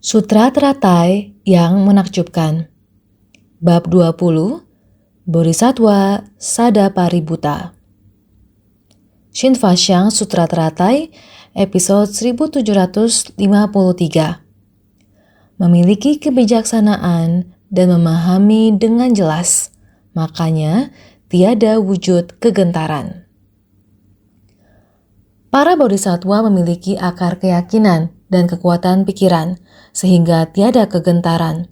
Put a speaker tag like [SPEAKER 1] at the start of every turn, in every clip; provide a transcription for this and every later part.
[SPEAKER 1] Sutra teratai yang menakjubkan. Bab 20, Bodhisattva Sadapaributta. Shinfasyang Sutra Teratai, episode 1753. Memiliki kebijaksanaan dan memahami dengan jelas, makanya tiada wujud kegentaran. Para bodhisattva memiliki akar keyakinan dan kekuatan pikiran, sehingga tiada kegentaran.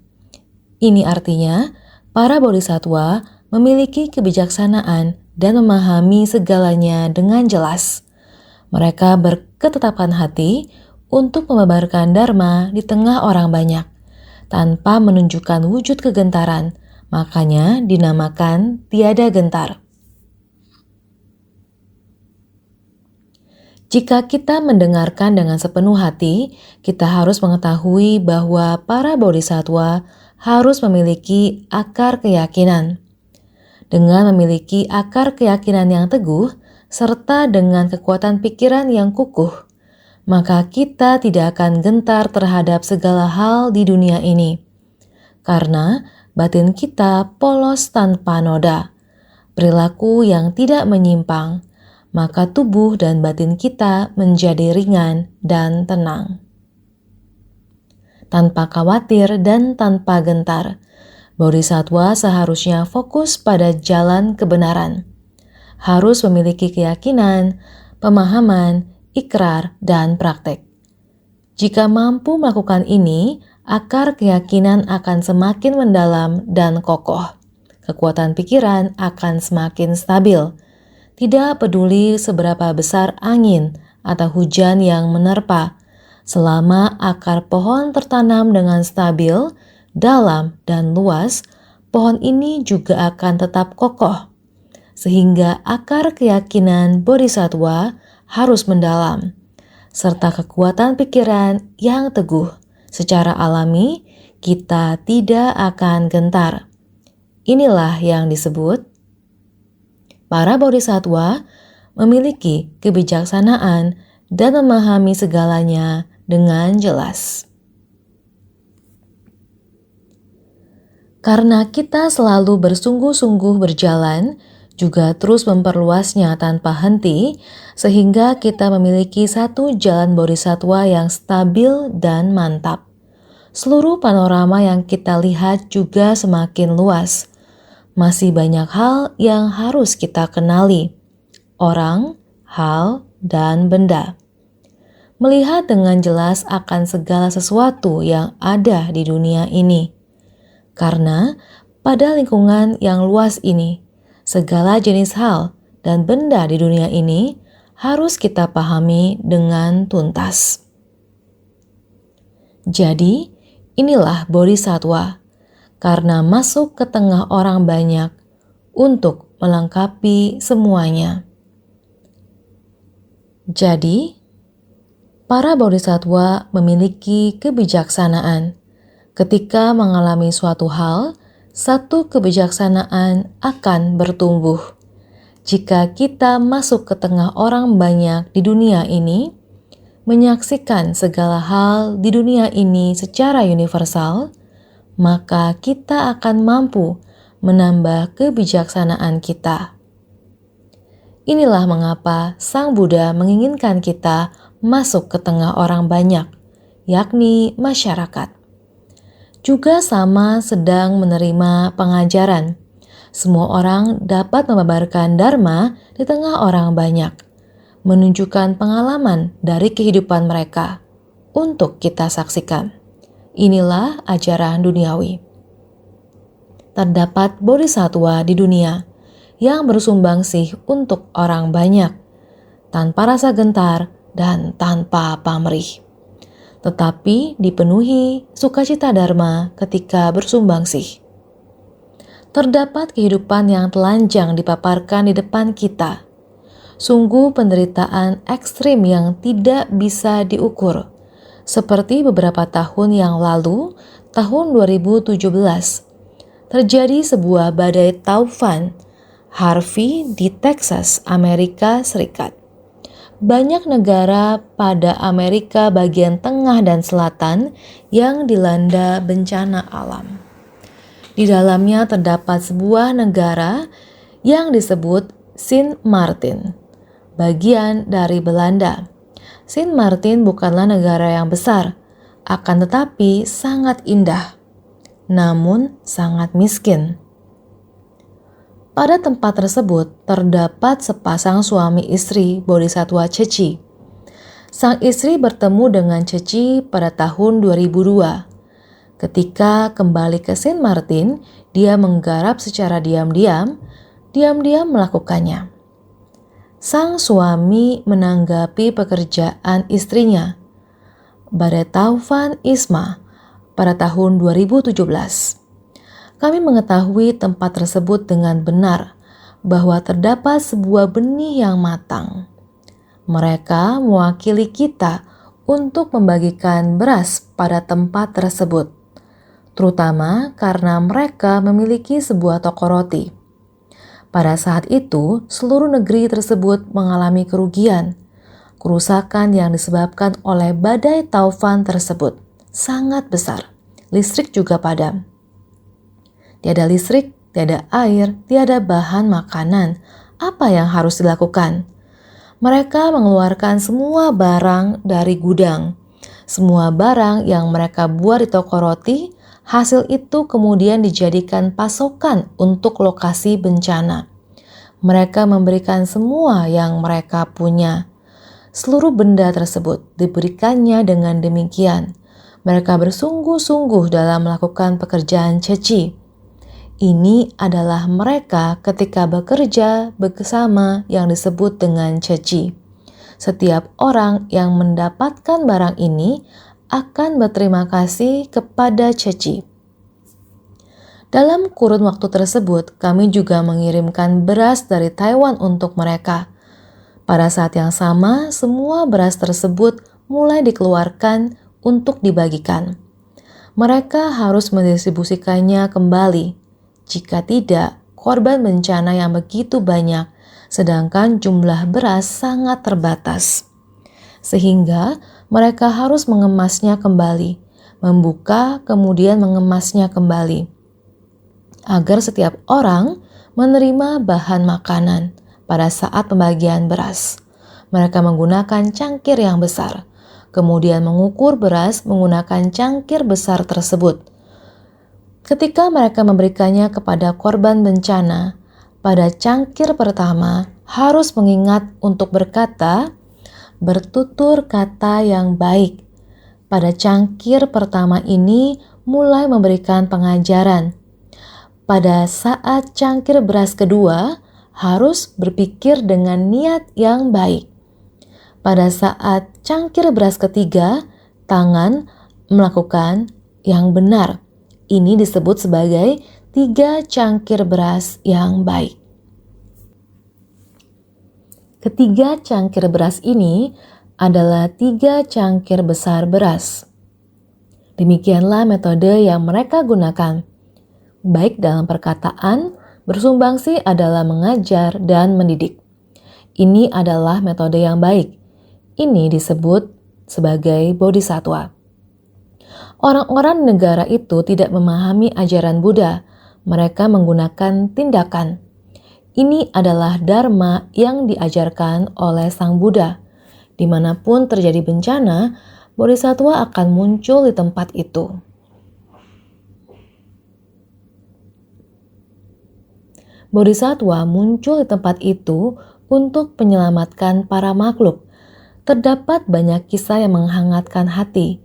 [SPEAKER 1] Ini artinya, para bodhisattva memiliki kebijaksanaan dan memahami segalanya dengan jelas. Mereka berketetapan hati untuk memebarkan dharma di tengah orang banyak, tanpa menunjukkan wujud kegentaran, makanya dinamakan tiada gentar. Jika kita mendengarkan dengan sepenuh hati, kita harus mengetahui bahwa para bodhisattva harus memiliki akar keyakinan. Dengan memiliki akar keyakinan yang teguh, serta dengan kekuatan pikiran yang kukuh, maka kita tidak akan gentar terhadap segala hal di dunia ini. Karena batin kita polos tanpa noda, perilaku yang tidak menyimpang, maka tubuh dan batin kita menjadi ringan dan tenang. Tanpa khawatir dan tanpa gentar, bodhisattva seharusnya fokus pada jalan kebenaran. Harus memiliki keyakinan, pemahaman, ikrar, dan praktek. Jika mampu melakukan ini, akar keyakinan akan semakin mendalam dan kokoh. Kekuatan pikiran akan semakin stabil. Tidak peduli seberapa besar angin atau hujan yang menerpa, selama akar pohon tertanam dengan stabil, dalam, dan luas, pohon ini juga akan tetap kokoh. Sehingga akar keyakinan bodhisattva harus mendalam, serta kekuatan pikiran yang teguh. Secara alami, kita tidak akan gentar. Inilah yang disebut para bodhisattva memiliki kebijaksanaan dan memahami segalanya dengan jelas. Karena kita selalu bersungguh-sungguh berjalan, juga terus memperluasnya tanpa henti, sehingga kita memiliki satu jalan bodhisattva yang stabil dan mantap. Seluruh panorama yang kita lihat juga semakin luas. Masih banyak hal yang harus kita kenali, orang, hal, dan benda. Melihat dengan jelas akan segala sesuatu yang ada di dunia ini. Karena pada lingkungan yang luas ini, segala jenis hal dan benda di dunia ini harus kita pahami dengan tuntas. Jadi, inilah bodhisattva. Karena masuk ke tengah orang banyak untuk melengkapi semuanya. Jadi, para bodhisattva memiliki kebijaksanaan. Ketika mengalami suatu hal, satu kebijaksanaan akan bertumbuh. Jika kita masuk ke tengah orang banyak di dunia ini, menyaksikan segala hal di dunia ini secara universal, maka kita akan mampu menambah kebijaksanaan kita. Inilah mengapa Sang Buddha menginginkan kita masuk ke tengah orang banyak, yakni masyarakat. Juga sama sedang menerima pengajaran. Semua orang dapat memebarkan dharma di tengah orang banyak, menunjukkan pengalaman dari kehidupan mereka untuk kita saksikan. Inilah ajaran duniawi. Terdapat bodhisattva di dunia yang bersumbangsih untuk orang banyak, tanpa rasa gentar dan tanpa pamrih. Tetapi dipenuhi sukacita dharma ketika bersumbangsih. Terdapat kehidupan yang telanjang dipaparkan di depan kita. Sungguh penderitaan ekstrim yang tidak bisa diukur. Seperti beberapa tahun yang lalu, tahun 2017, terjadi sebuah badai taufan Harvey di Texas, Amerika Serikat. banyak negara pada Amerika bagian tengah dan selatan yang dilanda bencana alam. Di dalamnya terdapat sebuah negara yang disebut Sint Maarten, bagian dari Belanda. Sint Maarten bukanlah negara yang besar, akan tetapi sangat indah, namun sangat miskin. Pada tempat tersebut terdapat sepasang suami istri Bodhisattva Ceci. Sang istri bertemu dengan Ceci pada tahun 2002. Ketika kembali ke Sint Maarten, dia menggarap secara diam-diam melakukannya. Sang suami menanggapi pekerjaan istrinya, Baretaufan Isma, pada tahun 2017. Kami mengetahui tempat tersebut dengan benar, bahwa terdapat sebuah benih yang matang. Mereka mewakili kita untuk membagikan beras pada tempat tersebut, terutama karena mereka memiliki sebuah toko roti. Pada saat itu, seluruh negeri tersebut mengalami kerugian. Kerusakan yang disebabkan oleh badai taufan tersebut sangat besar. Listrik juga padam. Tiada listrik, tiada air, tiada bahan makanan. Apa yang harus dilakukan? Mereka mengeluarkan semua barang dari gudang. Semua barang yang mereka buat di toko roti, hasil itu kemudian dijadikan pasokan untuk lokasi bencana. Mereka memberikan semua yang mereka punya. Seluruh benda tersebut diberikannya dengan demikian. Mereka bersungguh-sungguh dalam melakukan pekerjaan Ceci. Ini adalah mereka ketika bekerja bersama yang disebut dengan Ceci. Setiap orang yang mendapatkan barang ini akan berterima kasih kepada Ceci. Dalam kurun waktu tersebut, kami juga mengirimkan beras dari Taiwan untuk mereka. Pada saat yang sama, semua beras tersebut mulai dikeluarkan untuk dibagikan. Mereka harus mendistribusikannya kembali. Jika tidak, korban bencana yang begitu banyak, sedangkan jumlah beras sangat terbatas. Sehingga mereka harus mengemasnya kembali, membuka kemudian mengemasnya kembali, agar setiap orang menerima bahan makanan pada saat pembagian beras. Mereka menggunakan cangkir yang besar, kemudian mengukur beras menggunakan cangkir besar tersebut. Ketika mereka memberikannya kepada korban bencana, pada cangkir pertama harus mengingat untuk bertutur kata yang baik. Pada cangkir pertama ini mulai memberikan pengajaran. Pada saat cangkir beras kedua harus berpikir dengan niat yang baik. Pada saat cangkir beras ketiga, tangan melakukan yang benar. Ini disebut sebagai 3 cangkir beras yang baik. Ketiga cangkir beras ini adalah 3 cangkir besar beras. Demikianlah metode yang mereka gunakan. Baik dalam perkataan, bersumbangsih adalah mengajar dan mendidik. Ini adalah metode yang baik. Ini disebut sebagai bodhisattva. Orang-orang negara itu tidak memahami ajaran Buddha. Mereka menggunakan tindakan. Ini adalah dharma yang diajarkan oleh Sang Buddha. Dimanapun terjadi bencana, bodhisattva akan muncul di tempat itu. Bodhisattva muncul di tempat itu untuk menyelamatkan para makhluk. Terdapat banyak kisah yang menghangatkan hati.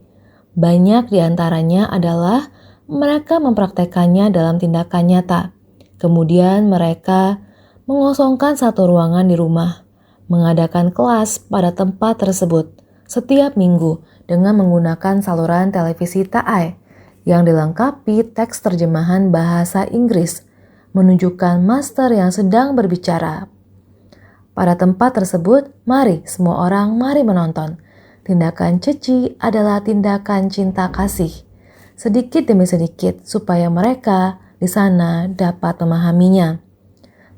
[SPEAKER 1] Banyak di antaranya adalah mereka mempraktekannya dalam tindakan nyata. Kemudian mereka mengosongkan satu ruangan di rumah, mengadakan kelas pada tempat tersebut setiap minggu dengan menggunakan saluran televisi TAI yang dilengkapi teks terjemahan bahasa Inggris, menunjukkan master yang sedang berbicara. Pada tempat tersebut, mari semua orang mari menonton. Tindakan Ceci adalah tindakan cinta kasih, sedikit demi sedikit supaya mereka di sana dapat memahaminya.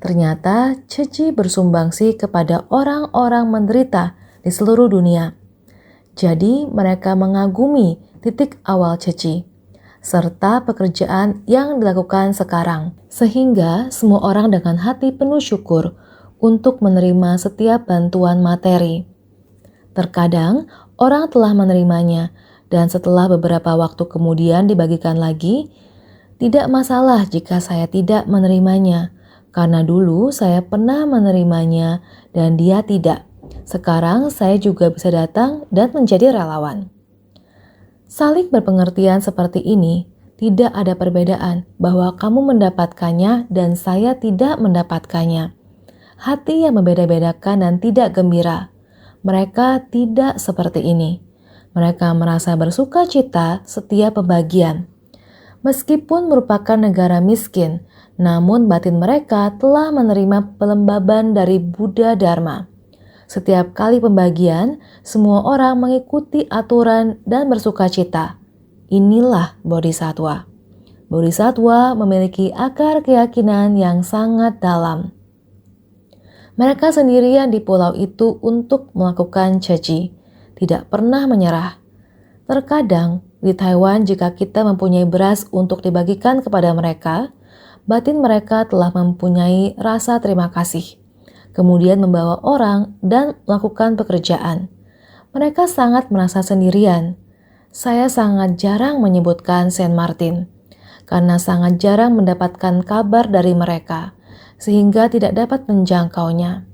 [SPEAKER 1] Ternyata Ceci bersumbangsih kepada orang-orang menderita di seluruh dunia. Jadi mereka mengagumi titik awal Ceci, serta pekerjaan yang dilakukan sekarang. Sehingga semua orang dengan hati penuh syukur untuk menerima setiap bantuan materi. Terkadang orang telah menerimanya dan setelah beberapa waktu kemudian dibagikan lagi, tidak masalah jika saya tidak menerimanya, karena dulu saya pernah menerimanya dan dia tidak. Sekarang saya juga bisa datang dan menjadi relawan. Saling berpengertian seperti ini, tidak ada perbedaan bahwa kamu mendapatkannya dan saya tidak mendapatkannya. Hati yang membeda-bedakan dan tidak gembira. Mereka tidak seperti ini. Mereka merasa bersuka cita setiap pembagian. Meskipun merupakan negara miskin, namun batin mereka telah menerima pelembaban dari Buddha Dharma. Setiap kali pembagian, semua orang mengikuti aturan dan bersuka cita. Inilah Bodhisattva. Bodhisattva memiliki akar keyakinan yang sangat dalam. Mereka sendirian di pulau itu untuk melakukan ceci, tidak pernah menyerah. Terkadang di Taiwan jika kita mempunyai beras untuk dibagikan kepada mereka, batin mereka telah mempunyai rasa terima kasih. Kemudian membawa orang dan melakukan pekerjaan. Mereka sangat merasa sendirian. Saya sangat jarang menyebutkan Saint Martin, karena sangat jarang mendapatkan kabar dari mereka, sehingga tidak dapat menjangkaunya.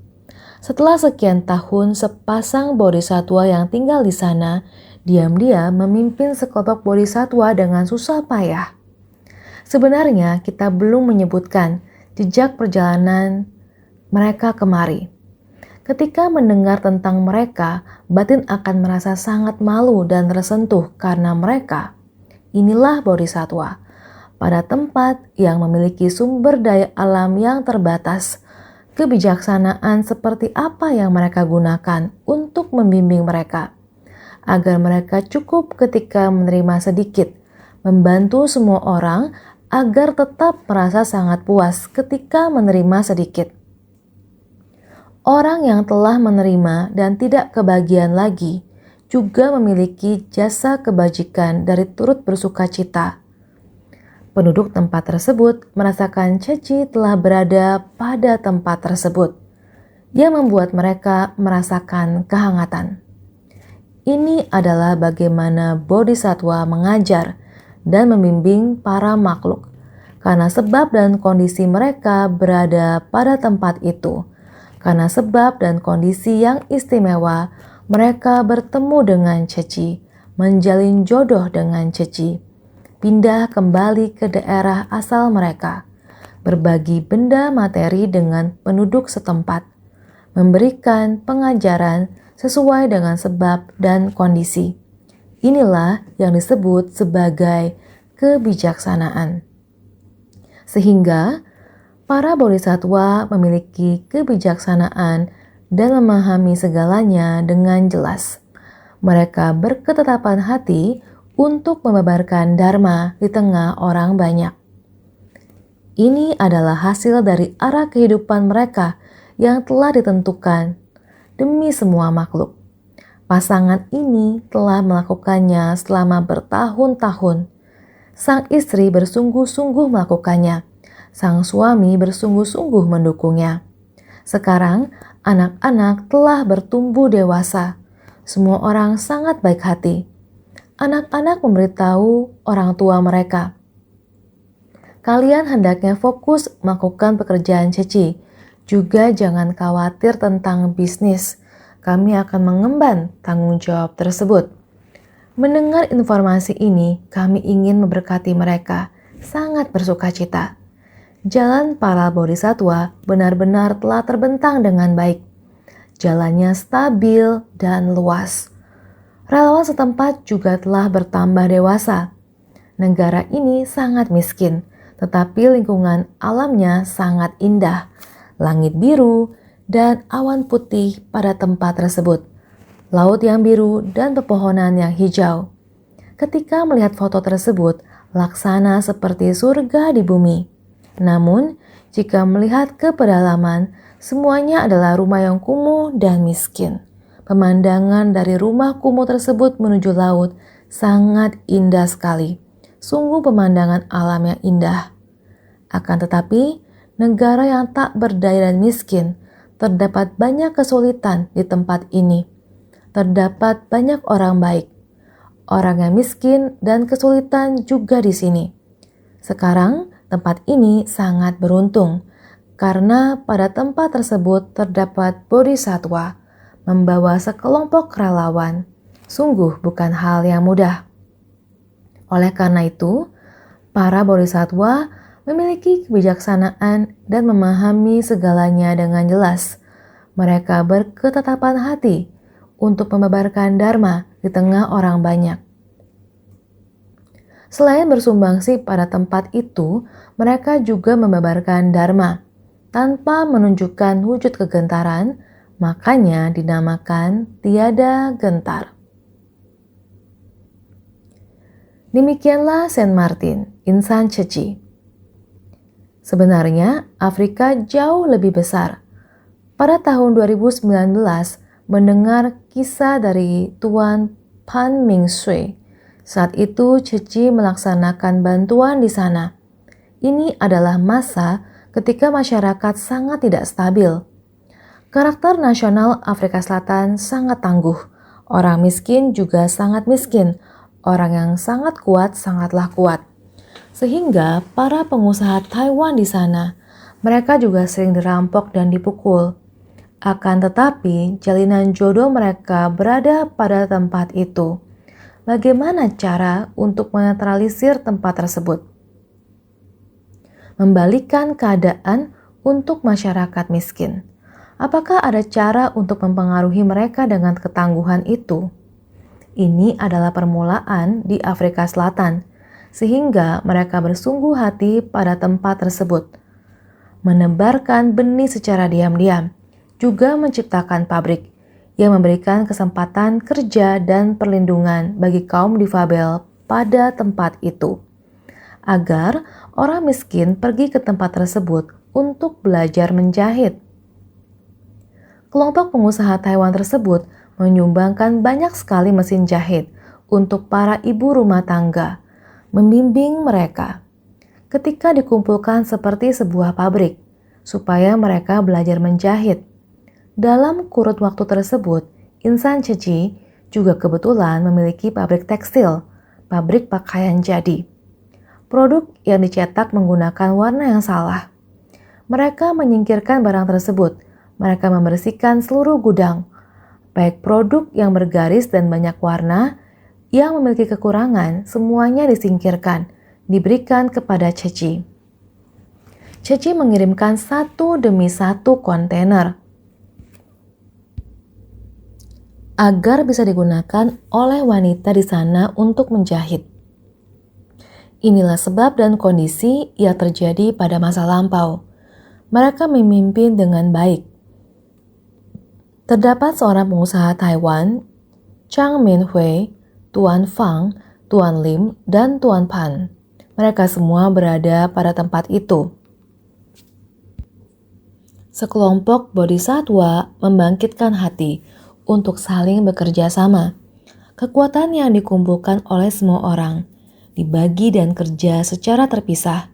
[SPEAKER 1] Setelah sekian tahun, sepasang bodhisattva yang tinggal di sana, diam-diam memimpin sekelompok bodhisattva dengan susah payah. Sebenarnya kita belum menyebutkan jejak perjalanan mereka kemari. Ketika mendengar tentang mereka, batin akan merasa sangat malu dan tersentuh karena mereka, inilah bodhisattva, pada tempat yang memiliki sumber daya alam yang terbatas. Kebijaksanaan seperti apa yang mereka gunakan untuk membimbing mereka, agar mereka cukup ketika menerima sedikit, membantu semua orang agar tetap merasa sangat puas ketika menerima sedikit. Orang yang telah menerima dan tidak kebagian lagi juga memiliki jasa kebajikan dari turut bersuka cita. Penduduk tempat tersebut merasakan ceci telah berada pada tempat tersebut. Dia membuat mereka merasakan kehangatan. Ini adalah bagaimana bodhisattva mengajar dan membimbing para makhluk, karena sebab dan kondisi mereka berada pada tempat itu. Karena sebab dan kondisi yang istimewa, mereka bertemu dengan ceci, menjalin jodoh dengan ceci, pindah kembali ke daerah asal mereka, berbagi benda materi dengan penduduk setempat, memberikan pengajaran sesuai dengan sebab dan kondisi. Inilah yang disebut sebagai kebijaksanaan. Sehingga para bodhisattva memiliki kebijaksanaan dan memahami segalanya dengan jelas. Mereka berketetapan hati untuk memebarkan dharma di tengah orang banyak. Ini adalah hasil dari arah kehidupan mereka yang telah ditentukan demi semua makhluk. Pasangan ini telah melakukannya selama bertahun-tahun. Sang istri bersungguh-sungguh melakukannya. Sang suami bersungguh-sungguh mendukungnya. Sekarang, anak-anak telah bertumbuh dewasa. Semua orang sangat baik hati. Anak-anak memberitahu orang tua mereka, kalian hendaknya fokus melakukan pekerjaan ceci. Juga jangan khawatir tentang bisnis. Kami akan mengemban tanggung jawab tersebut. Mendengar informasi ini, kami ingin memberkati mereka. Sangat bersuka cita. Jalan para bodhisattva benar-benar telah terbentang dengan baik. Jalannya stabil dan luas. Relawan setempat juga telah bertambah dewasa. Negara ini sangat miskin, tetapi lingkungan alamnya sangat indah. Langit biru dan awan putih pada tempat tersebut. Laut yang biru dan pepohonan yang hijau. Ketika melihat foto tersebut, laksana seperti surga di bumi. Namun, jika melihat ke pedalaman, semuanya adalah rumah yang kumuh dan miskin. Pemandangan dari rumah kumuh tersebut menuju laut sangat indah sekali. Sungguh pemandangan alam yang indah. Akan tetapi, negara yang tak berdaya dan miskin, terdapat banyak kesulitan di tempat ini. Terdapat banyak orang baik, orang yang miskin dan kesulitan juga di sini. Sekarang, tempat ini sangat beruntung karena pada tempat tersebut terdapat bodhisatwa membawa sekelompok relawan. Sungguh bukan hal yang mudah. Oleh karena itu, para bodhisatwa memiliki kebijaksanaan dan memahami segalanya dengan jelas. Mereka berketetapan hati untuk membabarkan dharma di tengah orang banyak. Selain bersumbangsi pada tempat itu, mereka juga membabarkan dharma tanpa menunjukkan wujud kegentaran, makanya dinamakan tiada gentar. Demikianlah Saint Martin, insan Ceci. Sebenarnya Afrika jauh lebih besar. Pada tahun 2019, mendengar kisah dari Tuan Pan Ming Sui. Saat itu Ceci melaksanakan bantuan di sana. Ini adalah masa ketika masyarakat sangat tidak stabil. Karakter nasional Afrika Selatan sangat tangguh. Orang miskin juga sangat miskin. Orang yang sangat kuat sangatlah kuat. Sehingga para pengusaha Taiwan di sana, mereka juga sering dirampok dan dipukul. Akan tetapi, jalinan jodoh mereka berada pada tempat itu. Bagaimana cara untuk menetralisir tempat tersebut? Membalikan keadaan untuk masyarakat miskin. Apakah ada cara untuk mempengaruhi mereka dengan ketangguhan itu? Ini adalah permulaan di Afrika Selatan, sehingga mereka bersungguh hati pada tempat tersebut. Menebarkan benih secara diam-diam, juga menciptakan pabrik yang memberikan kesempatan kerja dan perlindungan bagi kaum difabel pada tempat itu, agar orang miskin pergi ke tempat tersebut untuk belajar menjahit. Kelompok pengusaha Taiwan tersebut menyumbangkan banyak sekali mesin jahit untuk para ibu rumah tangga, membimbing mereka ketika dikumpulkan seperti sebuah pabrik, supaya mereka belajar menjahit. Dalam kurun waktu tersebut, insan Ceci juga kebetulan memiliki pabrik tekstil, pabrik pakaian jadi. Produk yang dicetak menggunakan warna yang salah. Mereka menyingkirkan barang tersebut. Mereka membersihkan seluruh gudang, baik produk yang bergaris dan banyak warna yang memiliki kekurangan, semuanya disingkirkan, diberikan kepada Ceci. Ceci mengirimkan satu demi satu kontainer agar bisa digunakan oleh wanita di sana untuk menjahit. Inilah sebab dan kondisi yang terjadi pada masa lampau. Mereka memimpin dengan baik. Terdapat seorang pengusaha Taiwan, Chang Min Hui, Tuan Fang, Tuan Lim, dan Tuan Pan. Mereka semua berada pada tempat itu. Sekelompok bodhisatwa membangkitkan hati untuk saling bekerja sama. Kekuatan yang dikumpulkan oleh semua orang dibagi dan kerja secara terpisah.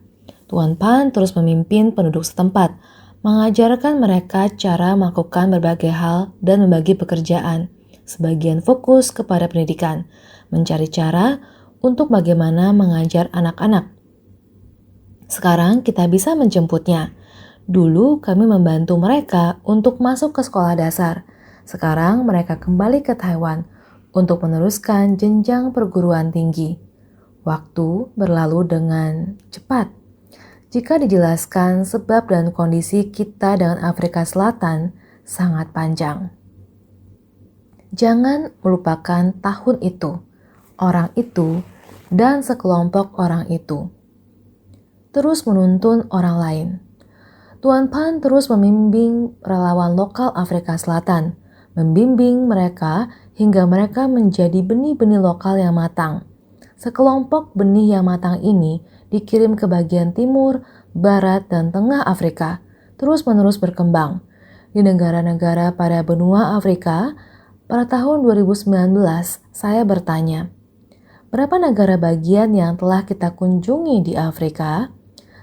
[SPEAKER 1] Tuan Pan terus memimpin penduduk setempat, mengajarkan mereka cara melakukan berbagai hal dan membagi pekerjaan. Sebagian fokus kepada pendidikan, mencari cara untuk bagaimana mengajar anak-anak. Sekarang kita bisa menjemputnya. Dulu kami membantu mereka untuk masuk ke sekolah dasar. Sekarang mereka kembali ke Taiwan untuk meneruskan jenjang perguruan tinggi. Waktu berlalu dengan cepat. Jika dijelaskan sebab dan kondisi kita dengan Afrika Selatan sangat panjang. Jangan melupakan tahun itu, orang itu, dan sekelompok orang itu. Terus menuntun orang lain. Tuan Pan terus membimbing relawan lokal Afrika Selatan, membimbing mereka hingga mereka menjadi benih-benih lokal yang matang. Sekelompok benih yang matang ini dikirim ke bagian timur, barat, dan tengah Afrika, terus-menerus berkembang. Di negara-negara pada benua Afrika, Pada tahun 2019, saya bertanya, berapa negara bagian yang telah kita kunjungi di Afrika?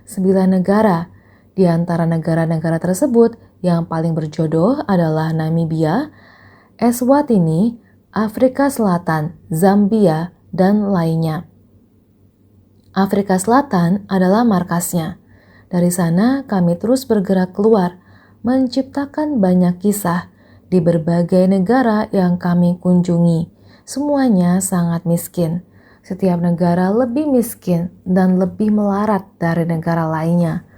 [SPEAKER 1] 9 negara. Di antara negara-negara tersebut, yang paling berjodoh adalah Namibia, Eswatini, Afrika Selatan, Zambia, dan lainnya. Afrika Selatan adalah markasnya. Dari sana kami terus bergerak keluar, menciptakan banyak kisah di berbagai negara yang kami kunjungi. Semuanya sangat miskin. Setiap negara lebih miskin dan lebih melarat dari negara lainnya.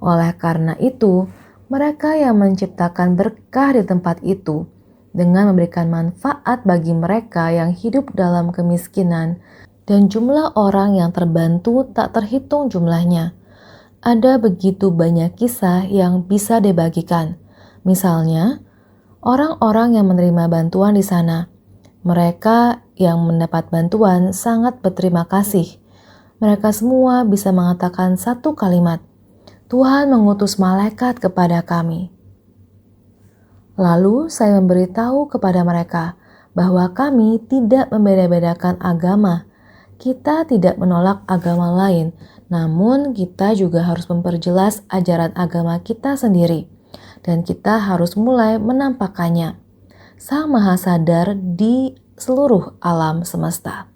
[SPEAKER 1] Oleh karena itu, mereka yang menciptakan berkah di tempat itu dengan memberikan manfaat bagi mereka yang hidup dalam kemiskinan, dan jumlah orang yang terbantu tak terhitung jumlahnya. Ada begitu banyak kisah yang bisa dibagikan. Misalnya, orang-orang yang menerima bantuan di sana. Mereka yang mendapat bantuan sangat berterima kasih. Mereka semua bisa mengatakan satu kalimat, Tuhan mengutus malaikat kepada kami. Lalu saya memberitahu kepada mereka bahwa kami tidak membeda-bedakan agama. Kita tidak menolak agama lain, namun kita juga harus memperjelas ajaran agama kita sendiri. Dan kita harus mulai menampakkannya. Sang Maha Sadar di seluruh alam semesta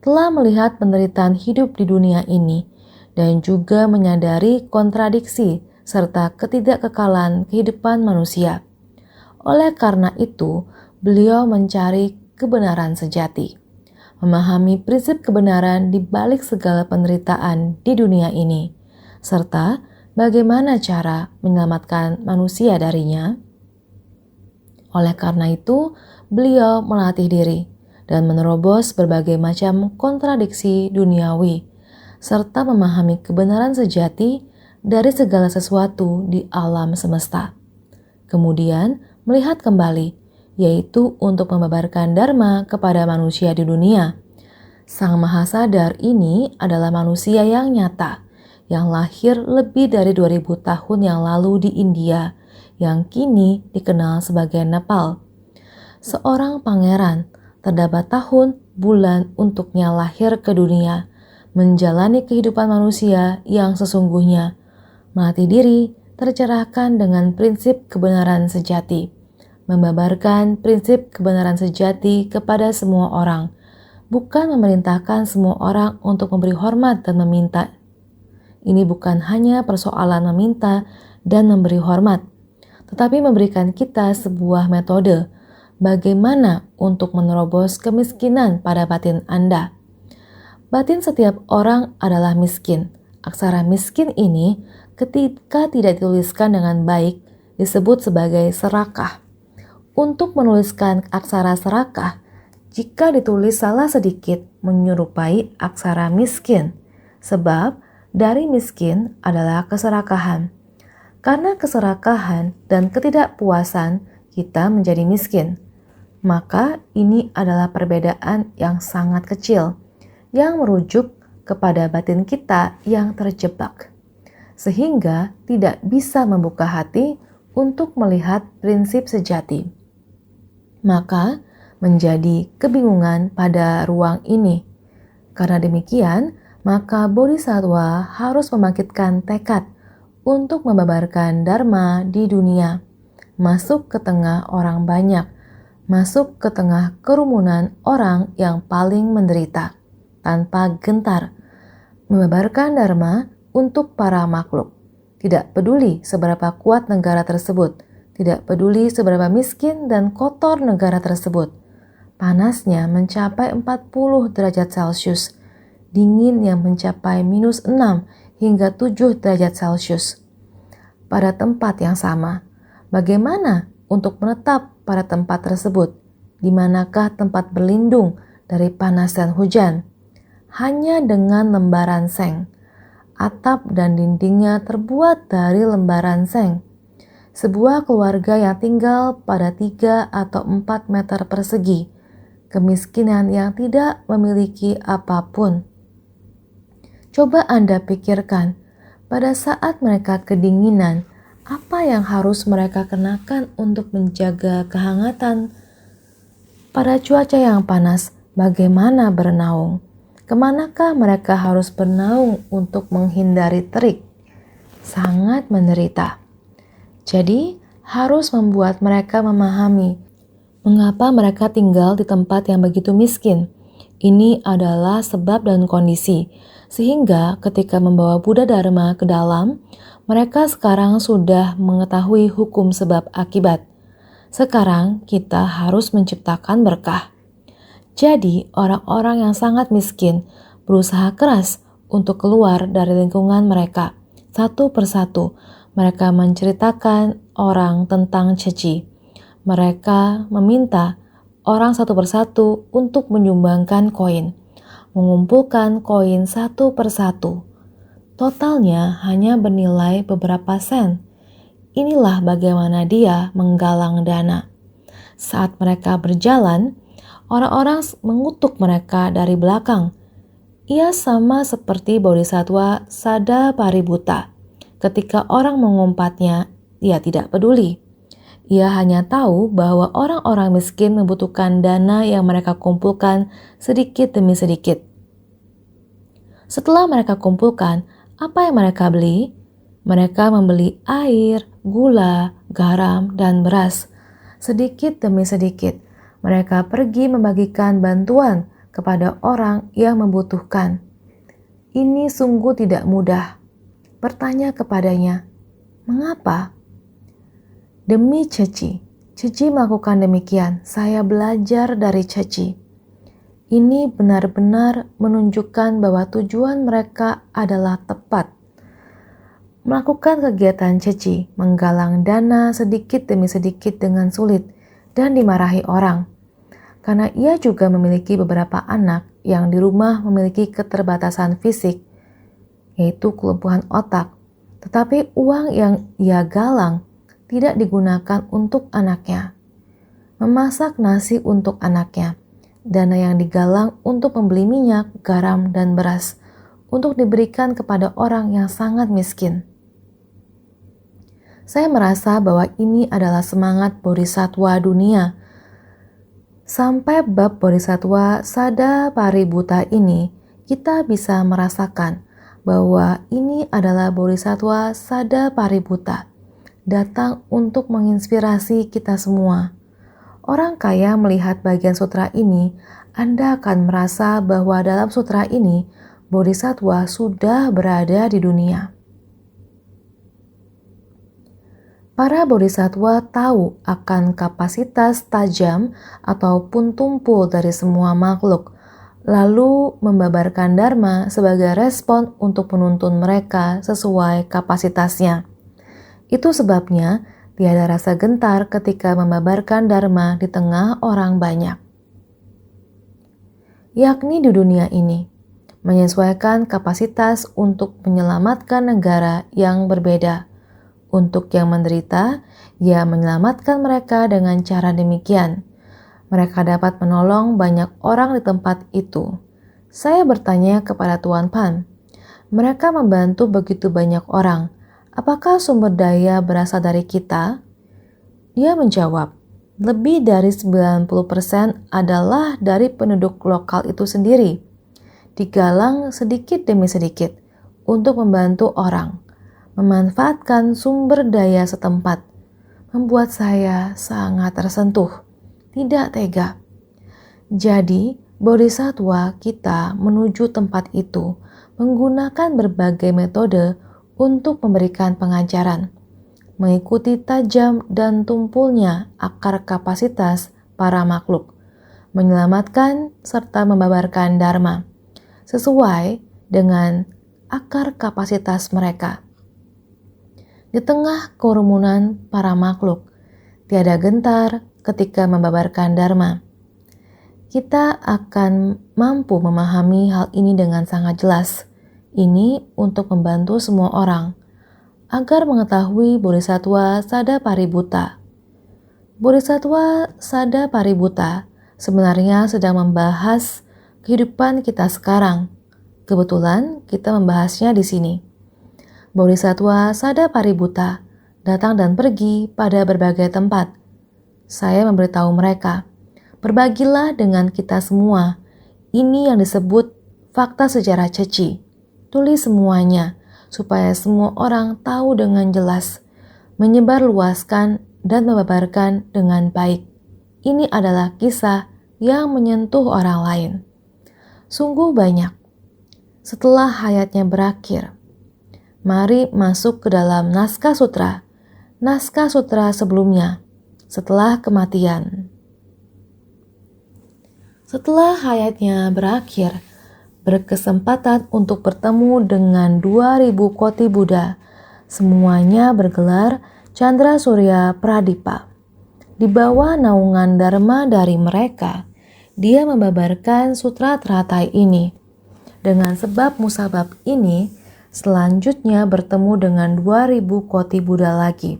[SPEAKER 1] telah melihat penderitaan hidup di dunia ini dan juga menyadari kontradiksi serta ketidakkekalan kehidupan manusia. Oleh karena itu, beliau mencari kebenaran sejati, memahami prinsip kebenaran di balik segala penderitaan di dunia ini, serta bagaimana cara menyelamatkan manusia darinya. Oleh karena itu, beliau melatih diri dan menerobos berbagai macam kontradiksi duniawi, serta memahami kebenaran sejati dari segala sesuatu di alam semesta. Kemudian melihat kembali, yaitu untuk membabarkan dharma kepada manusia di dunia. Sang Maha Sadar ini adalah manusia yang nyata, yang lahir lebih dari 2000 tahun yang lalu di India, yang kini dikenal sebagai Nepal. Seorang pangeran, terdapat tahun, bulan untuknya lahir ke dunia, menjalani kehidupan manusia yang sesungguhnya, mati diri, tercerahkan dengan prinsip kebenaran sejati, membabarkan prinsip kebenaran sejati kepada semua orang, bukan memerintahkan semua orang untuk memberi hormat dan meminta. Ini bukan hanya persoalan meminta dan memberi hormat, tetapi memberikan kita sebuah metode bagaimana untuk menerobos kemiskinan pada batin Anda. Batin setiap orang adalah miskin. Aksara miskin ini ketika tidak dituliskan dengan baik disebut sebagai serakah. Untuk menuliskan aksara serakah, jika ditulis salah sedikit menyerupai aksara miskin, sebab dari miskin adalah keserakahan. Karena keserakahan dan ketidakpuasan kita menjadi miskin. Maka ini adalah perbedaan yang sangat kecil yang merujuk kepada batin kita yang terjebak, sehingga tidak bisa membuka hati untuk melihat prinsip sejati. Maka menjadi kebingungan pada ruang ini. Karena demikian, maka bodhisattva harus membangkitkan tekad untuk membabarkan dharma di dunia, masuk ke tengah orang banyak, masuk ke tengah kerumunan orang yang paling menderita, tanpa gentar, membabarkan dharma untuk para makhluk. Tidak peduli seberapa kuat negara tersebut, tidak peduli seberapa miskin dan kotor negara tersebut. Panasnya mencapai 40 derajat Celcius, dingin yang mencapai -6 hingga 7 derajat Celcius. Pada tempat yang sama, bagaimana untuk menetap pada tempat tersebut? Di manakah tempat berlindung dari panas dan hujan? Hanya dengan lembaran seng. Atap dan dindingnya terbuat dari lembaran seng. Sebuah keluarga yang tinggal pada 3 atau 4 meter persegi. Kemiskinan yang tidak memiliki apapun. Coba Anda pikirkan, pada saat mereka kedinginan, apa yang harus mereka kenakan untuk menjaga kehangatan? Pada cuaca yang panas, bagaimana bernaung? Kemanakah mereka harus bernaung untuk menghindari terik? Sangat menderita. Jadi, harus membuat mereka memahami mengapa mereka tinggal di tempat yang begitu miskin. Ini adalah sebab dan kondisi, sehingga ketika membawa Buddha Dharma ke dalam, mereka sekarang sudah mengetahui hukum sebab akibat. Sekarang kita harus menciptakan berkah. Jadi, orang-orang yang sangat miskin berusaha keras untuk keluar dari lingkungan mereka. Satu persatu, mereka menceritakan orang tentang ceci. Mereka meminta orang satu persatu untuk menyumbangkan koin, mengumpulkan koin satu persatu. Totalnya hanya bernilai beberapa sen. Inilah bagaimana dia menggalang dana. Saat mereka berjalan, orang-orang mengutuk mereka dari belakang. Ia sama seperti Bodhisattva Sada Paributa. Ketika orang mengumpatnya, ia tidak peduli. Ia hanya tahu bahwa orang-orang miskin membutuhkan dana yang mereka kumpulkan sedikit demi sedikit. Setelah mereka kumpulkan, apa yang mereka beli? Mereka membeli air, gula, garam, dan beras. Sedikit demi sedikit, mereka pergi membagikan bantuan kepada orang yang membutuhkan. Ini sungguh tidak mudah. Bertanya kepadanya, mengapa? Demi Ceci. Ceci melakukan demikian. Saya belajar dari Ceci. Ini benar-benar menunjukkan bahwa tujuan mereka adalah tepat. Melakukan kegiatan Ceci, menggalang dana sedikit demi sedikit dengan sulit dan dimarahi orang. Karena ia juga memiliki beberapa anak yang di rumah memiliki keterbatasan fisik, yaitu kelumpuhan otak. Tetapi uang yang ia galang tidak digunakan untuk anaknya. Memasak nasi untuk anaknya. Dana yang digalang untuk membeli minyak, garam, dan beras untuk diberikan kepada orang yang sangat miskin. Saya merasa bahwa ini adalah semangat Bodhisattva dunia. Sampai bab Bodhisattva Sada Paributa ini, kita bisa merasakan bahwa ini adalah Bodhisattva Sada Paributa. Datang untuk menginspirasi kita semua. Orang kaya melihat bagian sutra ini, Anda akan merasa bahwa dalam sutra ini, Bodhisattva sudah berada di dunia. Para Bodhisattva tahu akan kapasitas tajam ataupun tumpul dari semua makhluk, lalu membabarkan Dharma sebagai respon untuk menuntun mereka sesuai kapasitasnya. Itu sebabnya tiada rasa gentar ketika membabarkan Dharma di tengah orang banyak. Yakni di dunia ini, menyesuaikan kapasitas untuk menyelamatkan negara yang berbeda. Untuk yang menderita, ia menyelamatkan mereka dengan cara demikian. Mereka dapat menolong banyak orang di tempat itu. Saya bertanya kepada Tuan Pan, mereka membantu begitu banyak orang. Apakah sumber daya berasal dari kita? Dia menjawab, lebih dari 90% adalah dari penduduk lokal itu sendiri. Digalang sedikit demi sedikit untuk membantu orang, memanfaatkan sumber daya setempat. Membuat saya sangat tersentuh, tidak tega. Jadi, Bodhisattva kita menuju tempat itu menggunakan berbagai metode untuk memberikan pengajaran, mengikuti tajam dan tumpulnya akar kapasitas para makhluk, menyelamatkan serta membabarkan Dharma, sesuai dengan akar kapasitas mereka. Di tengah kerumunan para makhluk, tiada gentar ketika membabarkan Dharma. Kita akan mampu memahami hal ini dengan sangat jelas. Ini untuk membantu semua orang agar mengetahui Bodhisattva Sada Paributa. Bodhisattva Sada Paributa sebenarnya sedang membahas kehidupan kita sekarang. Kebetulan kita membahasnya di sini. Bodhisattva Sada Paributa datang dan pergi pada berbagai tempat. Saya memberitahu mereka, Berbagilah dengan kita semua. Ini yang disebut fakta sejarah Ceci. Tulis semuanya, supaya semua orang tahu dengan jelas, menyebarluaskan dan membabarkan dengan baik. Ini adalah kisah yang menyentuh orang lain. Sungguh banyak. Setelah hayatnya berakhir, mari masuk ke dalam naskah sutra sebelumnya, setelah kematian. Setelah hayatnya berakhir, berkesempatan untuk bertemu dengan 2000 koti Buddha. Semuanya bergelar Chandra Surya Pradipa. Di bawah naungan Dharma dari mereka, dia membabarkan sutra teratai ini. Dengan sebab musabab ini, selanjutnya bertemu dengan 2000 koti Buddha lagi.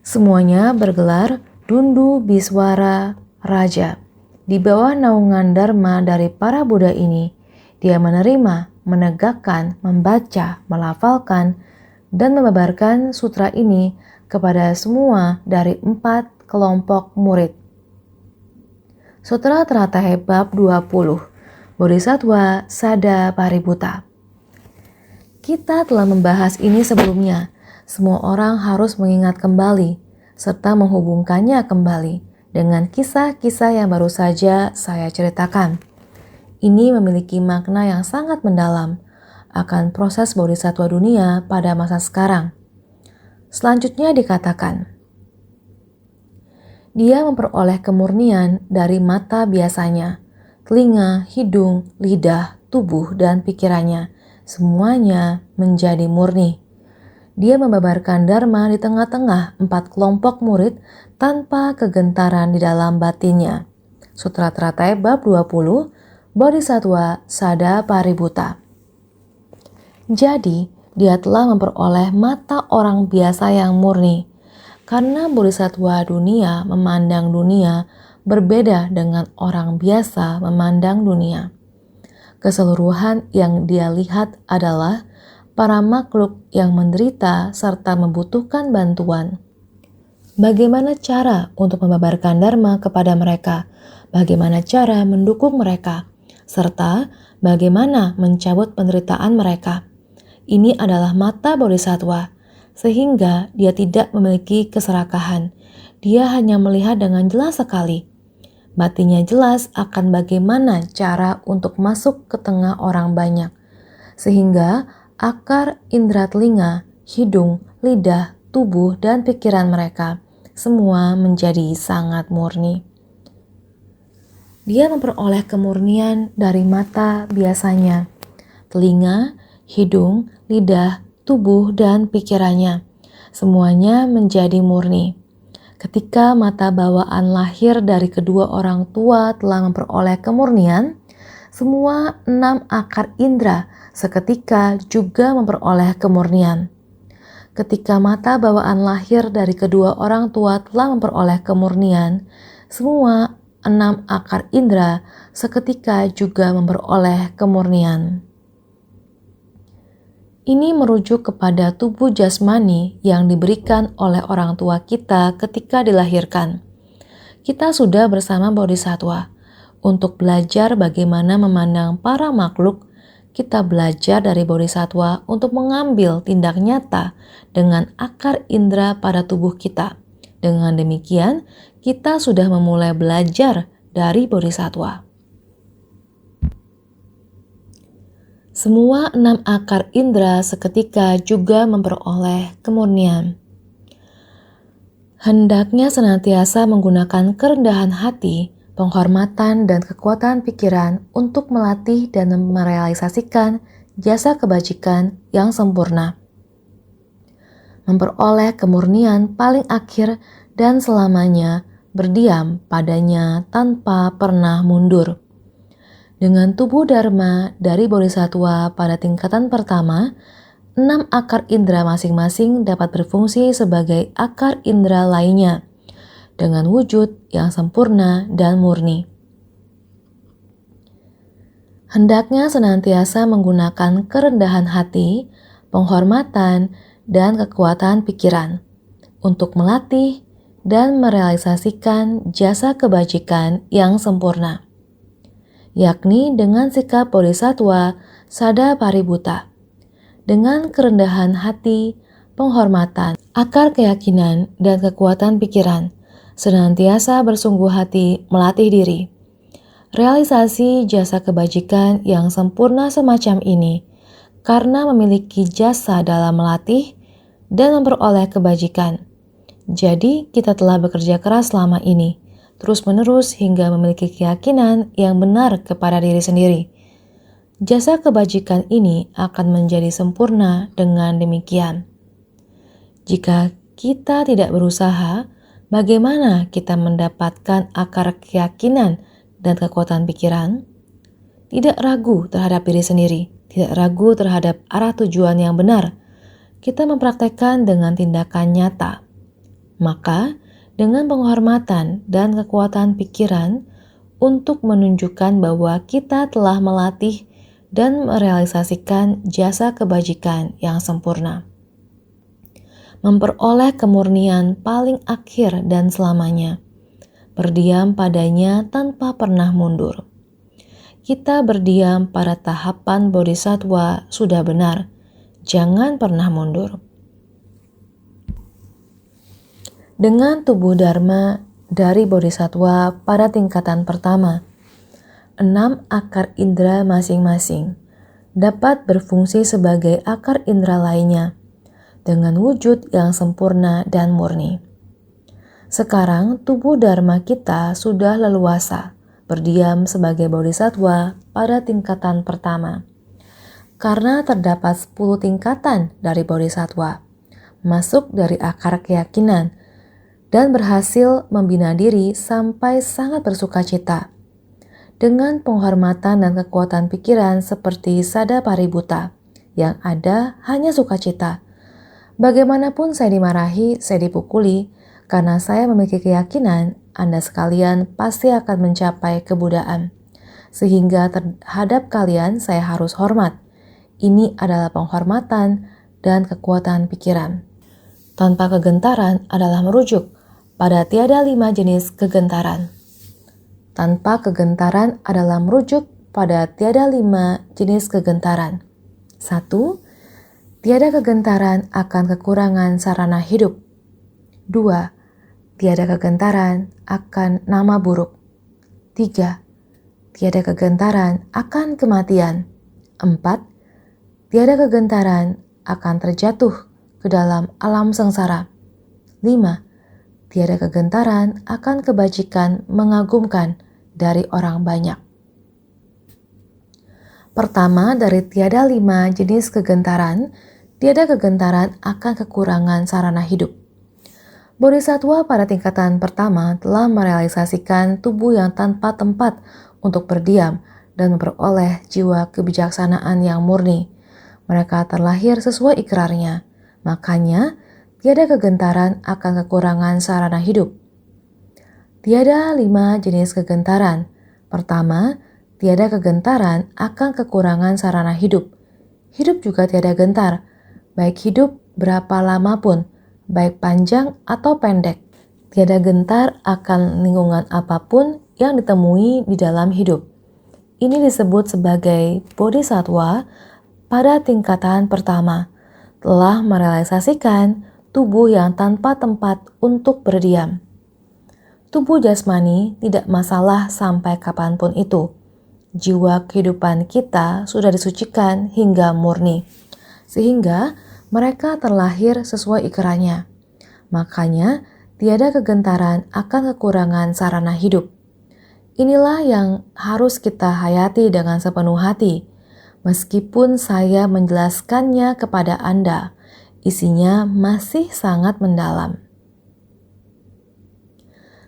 [SPEAKER 1] Semuanya bergelar Dundu Biswara Raja. Di bawah naungan Dharma dari para Buddha ini, dia menerima, menegakkan, membaca, melafalkan, dan membabarkan sutra ini kepada semua dari 4 kelompok murid. Sutra Teratai Bab 20, Bodhisattva Sada Paributta. Kita telah membahas ini sebelumnya. Semua orang harus mengingat kembali, serta menghubungkannya kembali dengan kisah-kisah yang baru saja saya ceritakan. Ini memiliki makna yang sangat mendalam akan proses bodhisattva dunia pada masa sekarang. Selanjutnya dikatakan, dia memperoleh kemurnian dari mata biasanya, telinga, hidung, lidah, tubuh, dan pikirannya. Semuanya menjadi murni. Dia membabarkan dharma di tengah-tengah 4 kelompok murid tanpa kegentaran di dalam batinnya. Sutra Teratai Bab 20, Bodhisattva Sada Paributta. Jadi, dia telah memperoleh mata orang biasa yang murni. Karena bodhisattva dunia memandang dunia berbeda dengan orang biasa memandang dunia. Keseluruhan yang dia lihat adalah para makhluk yang menderita serta membutuhkan bantuan. Bagaimana cara untuk membabarkan dharma kepada mereka? Bagaimana cara mendukung mereka? Serta bagaimana mencabut penderitaan mereka? Ini adalah mata bodhisattva, sehingga dia tidak memiliki keserakahan. Dia hanya melihat dengan jelas sekali. Batinnya jelas akan bagaimana cara untuk masuk ke tengah orang banyak, sehingga akar indera telinga, hidung, lidah, tubuh, dan pikiran mereka semua menjadi sangat murni. Dia memperoleh kemurnian dari mata biasanya, telinga, hidung, lidah, tubuh, dan pikirannya. Semuanya menjadi murni. Ketika mata bawaan lahir dari kedua orang tua telah memperoleh kemurnian, semua 6 akar indera seketika juga memperoleh kemurnian. Ketika mata bawaan lahir dari kedua orang tua telah memperoleh kemurnian, semua 6 akar indera seketika juga memperoleh kemurnian. Ini merujuk kepada tubuh jasmani yang diberikan oleh orang tua kita ketika dilahirkan. Kita sudah bersama bodhisattva untuk belajar bagaimana memandang para makhluk. Kita belajar dari bodhisattva untuk mengambil tindak nyata dengan akar indera pada tubuh kita. Dengan demikian, kita sudah memulai belajar dari bodhisattva. Semua 6 akar indera seketika juga memperoleh kemurnian. Hendaknya senantiasa menggunakan kerendahan hati, penghormatan, dan kekuatan pikiran untuk melatih dan merealisasikan jasa kebajikan yang sempurna. Memperoleh kemurnian paling akhir dan selamanya berdiam padanya tanpa pernah mundur. Dengan tubuh dharma dari bodhisattva pada tingkatan pertama, 6 akar indera masing-masing dapat berfungsi sebagai akar indera lainnya dengan wujud yang sempurna dan murni. Hendaknya senantiasa menggunakan kerendahan hati, penghormatan, dan kekuatan pikiran untuk melatih dan merealisasikan jasa kebajikan yang sempurna, yakni dengan sikap bodhisattva sada paributta, dengan kerendahan hati, penghormatan, akar keyakinan, dan kekuatan pikiran, senantiasa bersungguh hati melatih diri. Realisasi jasa kebajikan yang sempurna semacam ini karena memiliki jasa dalam melatih dan memperoleh kebajikan. Jadi kita telah bekerja keras selama ini, terus-menerus hingga memiliki keyakinan yang benar kepada diri sendiri. Jasa kebajikan ini akan menjadi sempurna dengan demikian. Jika kita tidak berusaha, bagaimana kita mendapatkan akar keyakinan dan kekuatan pikiran? Tidak ragu terhadap diri sendiri, tidak ragu terhadap arah tujuan yang benar. Kita mempraktekkan dengan tindakan nyata. Maka, dengan penghormatan dan kekuatan pikiran untuk menunjukkan bahwa kita telah melatih dan merealisasikan jasa kebajikan yang sempurna, memperoleh kemurnian paling akhir dan selamanya, berdiam padanya tanpa pernah mundur. Kita berdiam pada tahapan bodhisattva sudah benar, jangan pernah mundur. Dengan tubuh dharma dari bodhisattva pada tingkatan pertama, 6 akar indera masing-masing dapat berfungsi sebagai akar indera lainnya dengan wujud yang sempurna dan murni. Sekarang tubuh dharma kita sudah leluasa berdiam sebagai bodhisattva pada tingkatan pertama. Karena terdapat 10 tingkatan dari bodhisattva, masuk dari akar keyakinan, dan berhasil membina diri sampai sangat bersuka cita. Dengan penghormatan dan kekuatan pikiran seperti sada paributta, yang ada hanya sukacita. Bagaimanapun saya dimarahi, saya dipukuli, karena saya memiliki keyakinan Anda sekalian pasti akan mencapai kebudaan. Sehingga terhadap kalian saya harus hormat. Ini adalah penghormatan dan kekuatan pikiran. Tanpa kegentaran adalah merujuk pada tiada 5 jenis kegentaran. Tanpa kegentaran adalah merujuk pada tiada 5 jenis kegentaran. 1. Tiada kegentaran akan kekurangan sarana hidup. 2. Tiada kegentaran akan nama buruk. 3. Tiada kegentaran akan kematian. 4. Tiada kegentaran akan terjatuh ke dalam alam sengsara. 5. Tiada kegentaran akan kebajikan mengagumkan dari orang banyak. Pertama, dari tiada 5 jenis kegentaran, tiada kegentaran akan kekurangan sarana hidup. Bodhisattva pada tingkatan pertama telah merealisasikan tubuh yang tanpa tempat untuk berdiam dan memperoleh jiwa kebijaksanaan yang murni. Mereka terlahir sesuai ikrarnya, makanya tiada kegentaran akan kekurangan sarana hidup. Tiada 5 jenis kegentaran. Pertama, tiada kegentaran akan kekurangan sarana hidup. Hidup juga tiada gentar, baik hidup berapa lama pun, baik panjang atau pendek. Tiada gentar akan lingkungan apapun yang ditemui di dalam hidup. Ini disebut sebagai bodhisattva pada tingkatan pertama, telah merealisasikan tubuh yang tanpa tempat untuk berdiam. Tubuh jasmani tidak masalah sampai kapanpun itu. Jiwa kehidupan kita sudah disucikan hingga murni, sehingga mereka terlahir sesuai ikrarnya. Makanya, tiada kegentaran akan kekurangan sarana hidup. Inilah yang harus kita hayati dengan sepenuh hati. Meskipun saya menjelaskannya kepada Anda, isinya masih sangat mendalam.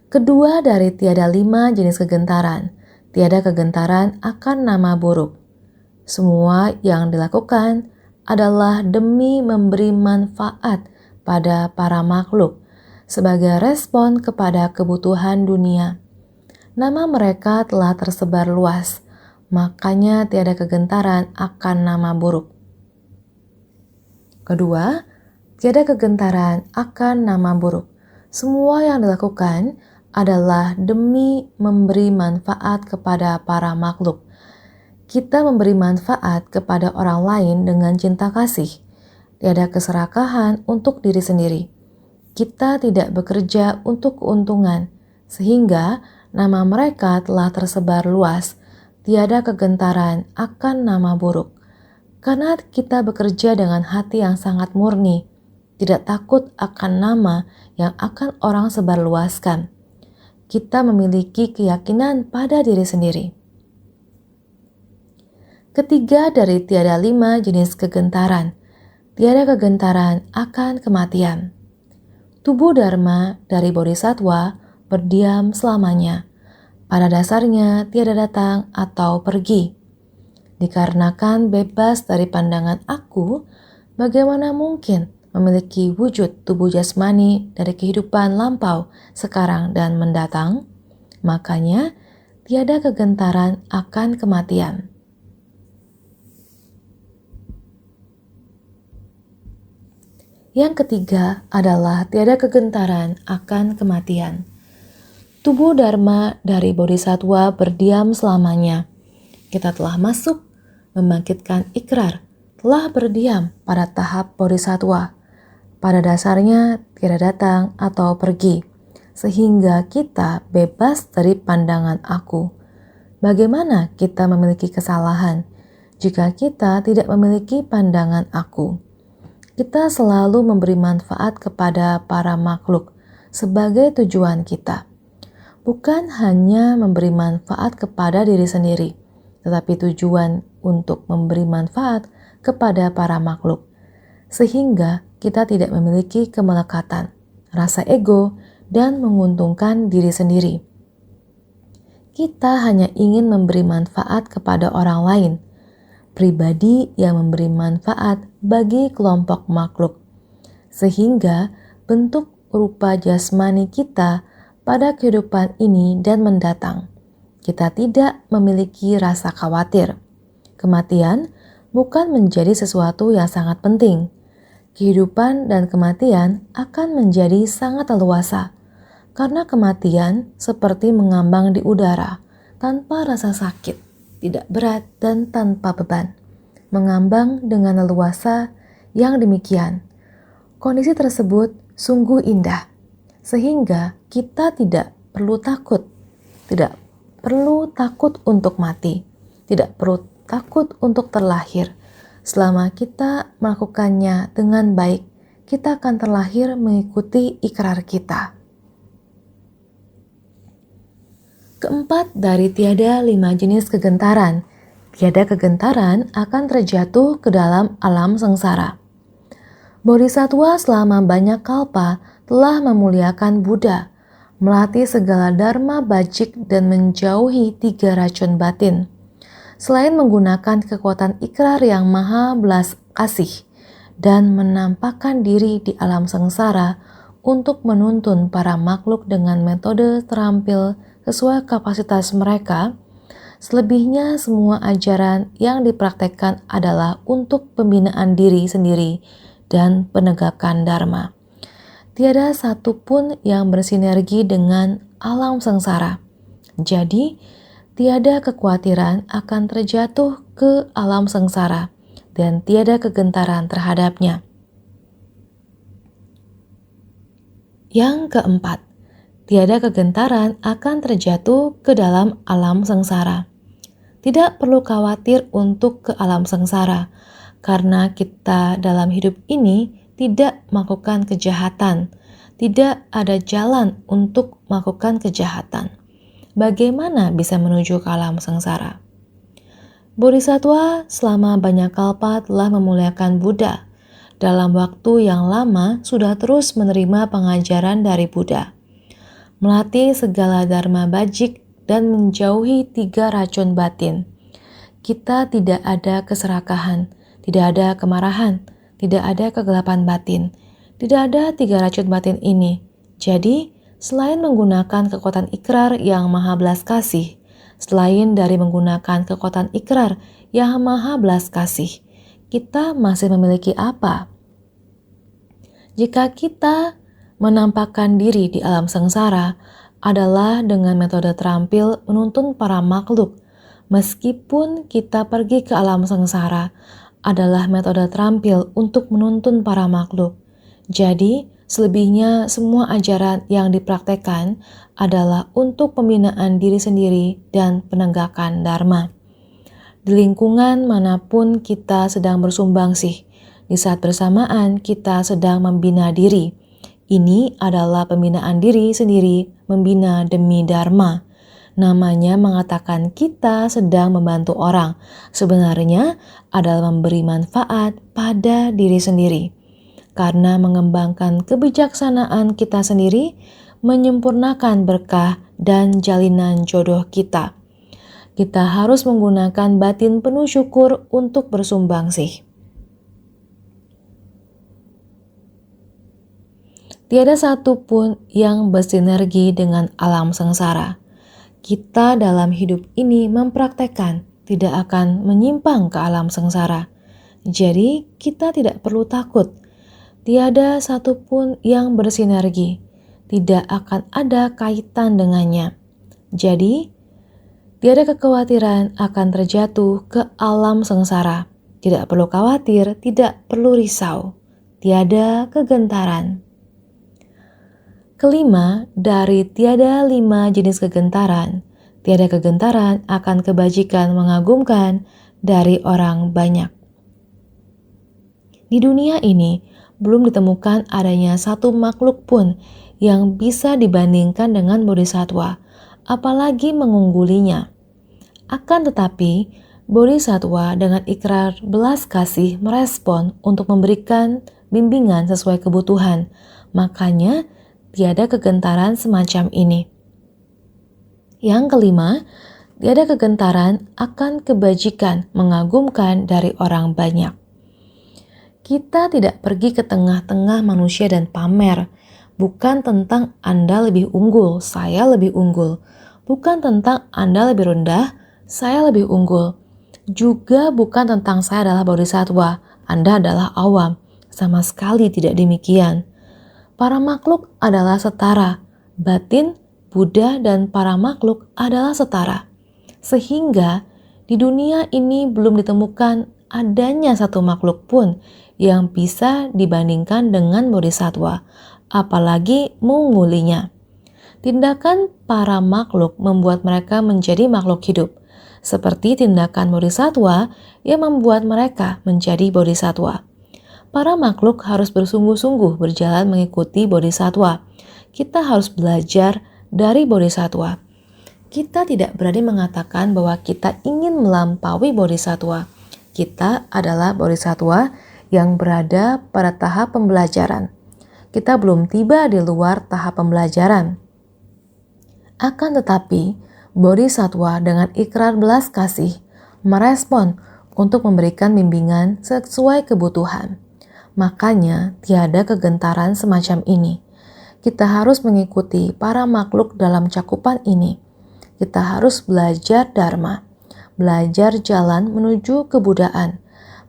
[SPEAKER 1] Kedua dari tiada 5 jenis kegentaran, tiada kegentaran akan nama buruk. Semua yang dilakukan adalah demi memberi manfaat pada para makhluk sebagai respon kepada kebutuhan dunia. Nama mereka telah tersebar luas, makanya tiada kegentaran akan nama buruk. Kedua, tiada kegentaran akan nama buruk. Semua yang dilakukan adalah demi memberi manfaat kepada para makhluk. Kita memberi manfaat kepada orang lain dengan cinta kasih. Tiada keserakahan untuk diri sendiri. Kita tidak bekerja untuk keuntungan, sehingga nama mereka telah tersebar luas. Tiada kegentaran akan nama buruk. Karena kita bekerja dengan hati yang sangat murni, tidak takut akan nama yang akan orang sebarluaskan. Kita memiliki keyakinan pada diri sendiri. Ketiga dari tiada 5 jenis kegentaran. Tiada kegentaran akan kematian. Tubuh Dharma dari Bodhisattva berdiam selamanya. Pada dasarnya tiada datang atau pergi. Dikarenakan bebas dari pandangan aku, bagaimana mungkin memiliki wujud tubuh jasmani dari kehidupan lampau, sekarang dan mendatang? Makanya tiada kegentaran akan kematian. Yang ketiga adalah tiada kegentaran akan kematian. Tubuh Dharma dari Bodhisattva berdiam selamanya. Kita telah masuk membangkitkan ikrar, telah berdiam pada tahap Bodhisattva. Pada dasarnya tiada datang atau pergi, sehingga kita bebas dari pandangan aku. Bagaimana kita memiliki kesalahan jika kita tidak memiliki pandangan aku? Kita selalu memberi manfaat kepada para makhluk sebagai tujuan kita. Bukan hanya memberi manfaat kepada diri sendiri, tetapi tujuan untuk memberi manfaat kepada para makhluk. Sehingga kita tidak memiliki kemelekatan, rasa ego, dan menguntungkan diri sendiri. Kita hanya ingin memberi manfaat kepada orang lain, pribadi yang memberi manfaat bagi kelompok makhluk, sehingga bentuk rupa jasmani kita pada kehidupan ini dan mendatang. Kita tidak memiliki rasa khawatir. Kematian bukan menjadi sesuatu yang sangat penting. Kehidupan dan kematian akan menjadi sangat leluasa, karena kematian seperti mengambang di udara, tanpa rasa sakit, tidak berat dan tanpa beban. Mengambang dengan leluasa yang demikian. Kondisi tersebut sungguh indah, sehingga kita tidak perlu takut untuk mati, tidak perlu takut untuk terlahir. Selama kita melakukannya dengan baik, kita akan terlahir mengikuti ikrar kita. Keempat dari tiada 5 jenis kegentaran. Tiada kegentaran akan terjatuh ke dalam alam sengsara. Bodhisattva selama banyak kalpa telah memuliakan Buddha, melatih segala dharma bajik dan menjauhi 3 racun batin. Selain menggunakan kekuatan ikrar yang maha belas kasih dan menampakkan diri di alam sengsara untuk menuntun para makhluk dengan metode terampil sesuai kapasitas mereka, selebihnya semua ajaran yang dipraktekkan adalah untuk pembinaan diri sendiri dan penegakan dharma. Tiada satu pun yang bersinergi dengan alam sengsara. Jadi, tiada kekhawatiran akan terjatuh ke alam sengsara dan tiada kegentaran terhadapnya. Yang keempat, tiada kegentaran akan terjatuh ke dalam alam sengsara. Tidak perlu khawatir untuk ke alam sengsara, karena kita dalam hidup ini tidak melakukan kejahatan. Tidak ada jalan untuk melakukan kejahatan. Bagaimana bisa menuju ke alam sengsara? Bodhisattva selama banyak kalpa telah memuliakan Buddha. Dalam waktu yang lama sudah terus menerima pengajaran dari Buddha, melatih segala dharma bajik dan menjauhi 3 racun batin. Kita tidak ada keserakahan, tidak ada kemarahan, tidak ada kegelapan batin, tidak ada 3 racun batin ini. Jadi, selain menggunakan kekuatan ikrar yang maha belas kasih, selain dari menggunakan kekuatan ikrar yang maha belas kasih, kita masih memiliki apa? Jika kita Menampakkan diri di alam sengsara adalah dengan metode terampil menuntun para makhluk. Meskipun kita pergi ke alam sengsara adalah metode terampil untuk menuntun para makhluk. Jadi, selebihnya semua ajaran yang dipraktekkan adalah untuk pembinaan diri sendiri dan penegakan dharma. Di lingkungan manapun kita sedang bersumbangsi, di saat bersamaan kita sedang membina diri. Ini adalah pembinaan diri sendiri, membina demi dharma. Namanya mengatakan kita sedang membantu orang, sebenarnya adalah memberi manfaat pada diri sendiri. Karena mengembangkan kebijaksanaan kita sendiri, menyempurnakan berkah dan jalinan jodoh kita. Kita harus menggunakan batin penuh syukur untuk bersumbangsi. Tiada satu pun yang bersinergi dengan alam sengsara. Kita dalam hidup ini mempraktekkan tidak akan menyimpang ke alam sengsara. Jadi kita tidak perlu takut. Tiada satu pun yang bersinergi. Tidak akan ada kaitan dengannya. Jadi tiada kekhawatiran akan terjatuh ke alam sengsara. Tidak perlu khawatir, tidak perlu risau. Tiada kegentaran. Kelima, dari tiada 5 jenis kegentaran, tiada kegentaran akan kebajikan mengagumkan dari orang banyak. Di dunia ini, belum ditemukan adanya satu makhluk pun yang bisa dibandingkan dengan bodhisattva, apalagi mengunggulinya. Akan tetapi, bodhisattva dengan ikrar belas kasih merespon untuk memberikan bimbingan sesuai kebutuhan. Makanya, tiada kegentaran semacam ini. Yang kelima, tiada kegentaran akan kebajikan mengagumkan dari orang banyak. Kita tidak pergi ke tengah-tengah manusia dan pamer. Bukan tentang Anda lebih unggul, saya lebih unggul. Bukan tentang Anda lebih rendah, saya lebih unggul. Juga bukan tentang saya adalah bodhisattva, Anda adalah awam. Sama sekali tidak demikian. Para makhluk adalah setara. Batin, Buddha, dan para makhluk adalah setara. Sehingga di dunia ini belum ditemukan adanya satu makhluk pun yang bisa dibandingkan dengan bodhisattva, apalagi mengunggulinya. Tindakan para makhluk membuat mereka menjadi makhluk hidup, seperti tindakan bodhisattva yang membuat mereka menjadi bodhisattva. Para makhluk harus bersungguh-sungguh berjalan mengikuti bodhisattva. Kita harus belajar dari bodhisattva. Kita tidak berani mengatakan bahwa kita ingin melampaui bodhisattva. Kita adalah bodhisattva yang berada pada tahap pembelajaran. Kita belum tiba di luar tahap pembelajaran. Akan tetapi, bodhisattva dengan ikrar belas kasih merespon untuk memberikan bimbingan sesuai kebutuhan. Makanya tiada kegentaran semacam ini. Kita harus mengikuti para makhluk dalam cakupan ini. Kita harus belajar dharma, belajar jalan menuju kebudaan.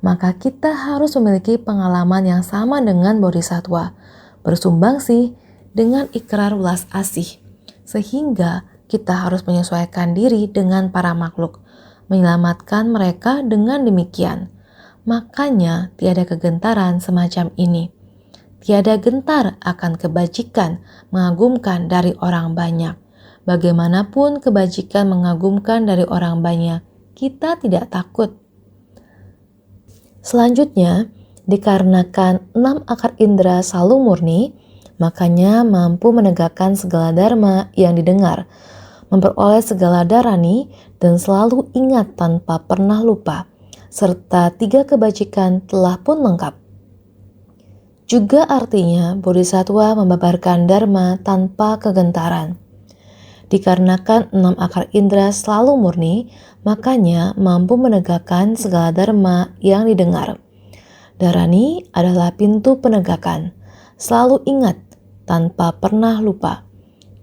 [SPEAKER 1] Maka kita harus memiliki pengalaman yang sama dengan bodhisattva, bersumbangsi dengan ikrar welas asih. Sehingga kita harus menyesuaikan diri dengan para makhluk, menyelamatkan mereka dengan demikian. Makanya tiada kegentaran semacam ini. Tiada gentar akan kebajikan mengagumkan dari orang banyak. Bagaimanapun kebajikan mengagumkan dari orang banyak, kita tidak takut. Selanjutnya, dikarenakan 6 akar indera selalu murni, makanya mampu menegakkan segala dharma yang didengar, memperoleh segala dharani, dan selalu ingat tanpa pernah lupa. Serta 3 kebajikan telah pun lengkap. Juga artinya bodhisattva membabarkan dharma tanpa kegentaran. Dikarenakan 6 akar indera selalu murni, makanya mampu menegakkan segala dharma yang didengar. Dharani adalah pintu penegakan. Selalu ingat tanpa pernah lupa.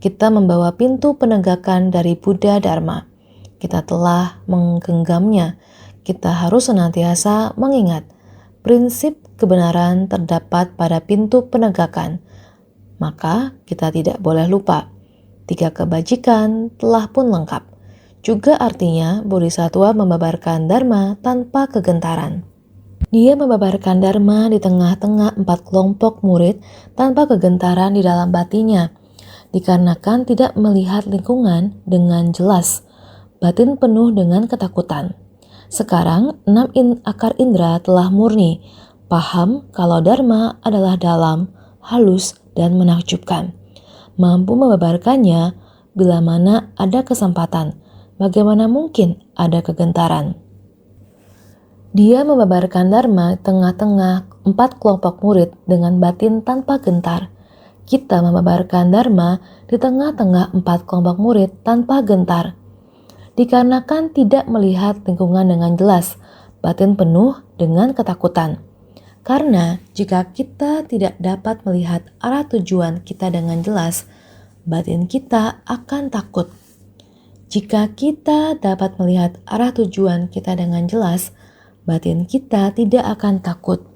[SPEAKER 1] Kita membawa pintu penegakan dari Buddha Dharma. Kita telah menggenggamnya. Kita harus senantiasa mengingat prinsip kebenaran terdapat pada pintu penegakan. maka kita tidak boleh lupa. 3 kebajikan telah pun lengkap. Juga artinya Bodhisattva membabarkan Dharma tanpa kegentaran. Dia membabarkan Dharma di tengah-tengah 4 kelompok murid tanpa kegentaran di dalam batinnya, dikarenakan tidak melihat lingkungan dengan jelas, batin penuh dengan ketakutan. Sekarang 6 akar indera telah murni, paham kalau Dharma adalah dalam, halus, dan menakjubkan. Mampu membabarkannya bila mana ada kesempatan, bagaimana mungkin ada kegentaran. Dia membabarkan Dharma tengah-tengah 4 kelompok murid dengan batin tanpa gentar. Kita membabarkan Dharma di tengah-tengah 4 kelompok murid tanpa gentar. Dikarenakan tidak melihat lingkungan dengan jelas, batin penuh dengan ketakutan. Karena jika kita tidak dapat melihat arah tujuan kita dengan jelas, batin kita akan takut. Jika kita dapat melihat arah tujuan kita dengan jelas, batin kita tidak akan takut.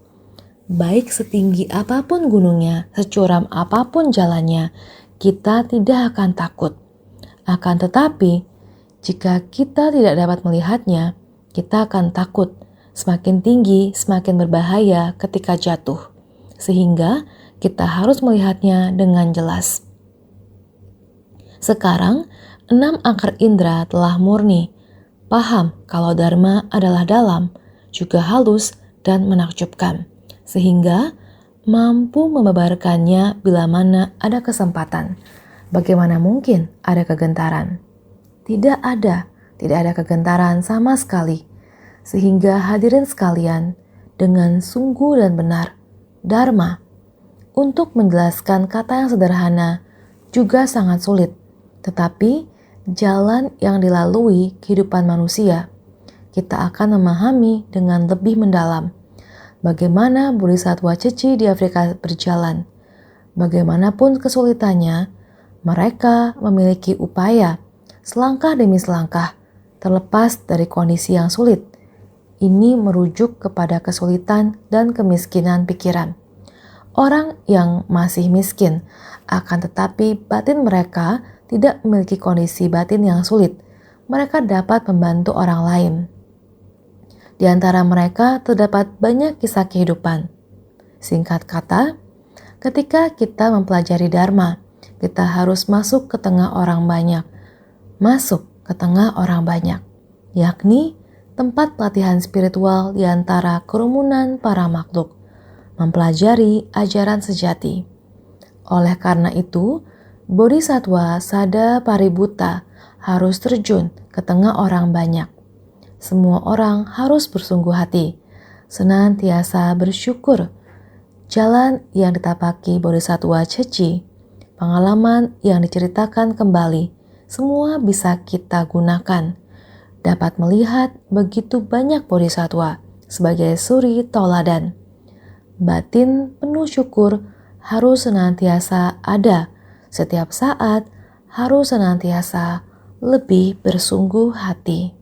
[SPEAKER 1] Baik setinggi apapun gunungnya, securam apapun jalannya, kita tidak akan takut. Akan tetapi, jika kita tidak dapat melihatnya, kita akan takut. Semakin tinggi, semakin berbahaya ketika jatuh. Sehingga kita harus melihatnya dengan jelas. Sekarang, 6 akar indera telah murni, paham kalau Dharma adalah dalam, juga halus dan menakjubkan, sehingga mampu membabarkannya bila mana ada kesempatan. Bagaimana mungkin ada kegentaran? Tidak ada kegentaran sama sekali. Sehingga hadirin sekalian, dengan sungguh dan benar, Dharma, untuk menjelaskan kata yang sederhana, juga sangat sulit. Tetapi, jalan yang dilalui kehidupan manusia, kita akan memahami dengan lebih mendalam. Bagaimana Bodhisattva Ceci di Afrika berjalan. Bagaimanapun kesulitannya, mereka memiliki upaya, selangkah demi selangkah, terlepas dari kondisi yang sulit. Ini merujuk kepada kesulitan dan kemiskinan pikiran. Orang yang masih miskin, akan tetapi batin mereka tidak memiliki kondisi batin yang sulit. Mereka dapat membantu orang lain. Di antara mereka terdapat banyak kisah kehidupan. Singkat kata, ketika kita mempelajari Dharma, kita harus masuk ke tengah orang banyak. Masuk ke tengah orang banyak, yakni tempat pelatihan spiritual di antara kerumunan para makhluk, mempelajari ajaran sejati. Oleh karena itu, Bodhisattva Sada Paributta harus terjun ke tengah orang banyak. Semua orang harus bersungguh hati, senantiasa bersyukur. Jalan yang ditapaki Bodhisattva Ceci, pengalaman yang diceritakan kembali, semua bisa kita gunakan. Dapat melihat begitu banyak bodhisattva sebagai suri tauladan. Batin penuh syukur harus senantiasa ada, setiap saat harus senantiasa lebih bersungguh hati.